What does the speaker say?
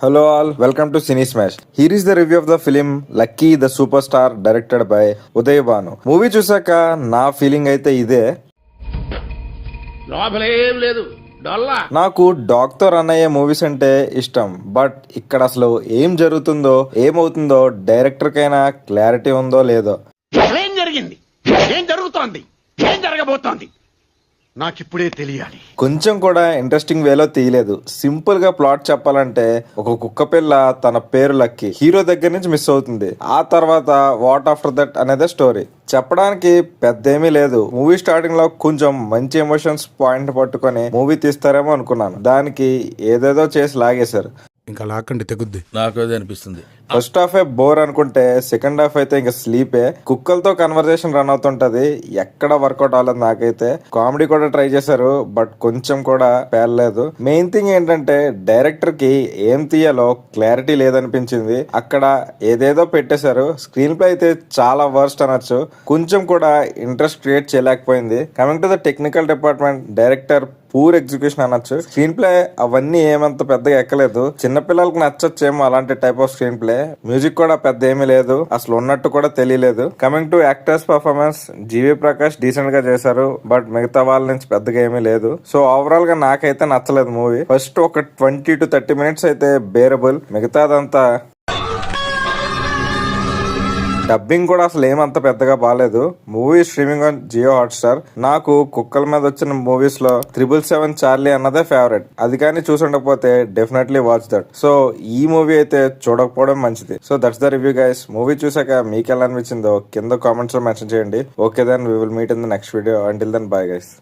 Hello all, welcome to Cine Smash. Here is the review of the film Lucky the Superstar directed by Uday Banu. Movie చూసాక నా feeling అయితే ఇదే. లోపలేం లేదు డొల్లా. నాకు doctor అన్నయ్య movies అంటే ఇష్టం, బట్ ఇక్కడ అసలు ఏం జరుగుతుందో ఏమవుతుందో డైరెక్టర్ కైనా క్లారిటీ ఉందో లేదో. ఏం జరిగింది, ఏం జరుగుతోంది, ఏం జరగబోతోంది నాకిప్పుడే తెలియాలి. కొంచెం కూడా ఇంట్రెస్టింగ్ వేలో తీయలేదు. సింపుల్ గా ప్లాట్ చెప్పాలంటే, ఒక కుక్క పిల్ల తన పేరు లక్కీ హీరో దగ్గర నుంచి మిస్ అవుతుంది. ఆ తర్వాత వాట్ ఆఫ్టర్ దట్ అనేదే స్టోరీ. చెప్పడానికి పెద్ద ఏమీ లేదు. మూవీ స్టార్టింగ్ లో కొంచెం మంచి ఎమోషన్స్ పాయింట్ పట్టుకొని మూవీ తీస్తారేమో అనుకున్నాను. దానికి ఏదేదో చేసి లాగేశారు. ఇంకా లాక్కండి తెగుద్ది. నాకు అదే అనిపిస్తుంది. ఫస్ట్ హాఫ్ ఏ బోర్ అనుకుంటే సెకండ్ హాఫ్ అయితే ఇంకా స్లీపే. కుక్కలతో కన్వర్సేషన్ రన్ అవుతుంటది, ఎక్కడ వర్కౌట్ అవ్వలేదు నాకైతే. కామెడీ కూడా ట్రై చేశారు, బట్ కొంచెం కూడా పేర్లేదు. మెయిన్ థింగ్ ఏంటంటే డైరెక్టర్ కి ఏం తీయాలో క్లారిటీ లేదనిపించింది. అక్కడ ఏదేదో పెట్టేశారు. స్క్రీన్ ప్లే అయితే చాలా వర్స్ట్ అనొచ్చు. కొంచెం కూడా ఇంట్రెస్ట్ క్రియేట్ చేయలేకపోయింది. Coming to the technical department, director poor execution అనొచ్చు. స్క్రీన్ ప్లే అవన్నీ ఏమంత పెద్దగా ఎక్కలేదు. చిన్నపిల్లలకు నచ్చొచ్చేమో అలాంటి type of screenplay. Music కూడా పెద్ద ఏమీ లేదు, అసలు ఉన్నట్టు కూడా తెలియలేదు. Coming to actors performance, GV Prakash decent గా చేశారు, బట్ మిగతా వాళ్ళ నుంచి పెద్దగా ఏమీ లేదు. సో ఓవరాల్ గా నాకైతే నచ్చలేదు మూవీ. ఫస్ట్ ఒక 20 to 30 minutes అయితే బేరబుల్, మిగతాదంతా డబ్బింగ్ కూడా అసలు ఏమంత పెద్దగా బాగాలేదు. Movie streaming on Jio Hotstar. నాకు కుక్కల మీద వచ్చిన మూవీస్ లో 777 చార్లీ అన్నదే ఫేవరెట్. అది కానీ చూసుండకపోతే డెఫినెట్లీ వాచ్ దట్. సో ఈ మూవీ అయితే చూడకపోవడం మంచిది. So that's the review guys. Movie చూసాక మీకు ఎలా అనిపించిందో కింద కామెంట్స్ లో మెన్షన్ చేయండి. Okay then we will meet in the next video. Until then bye guys.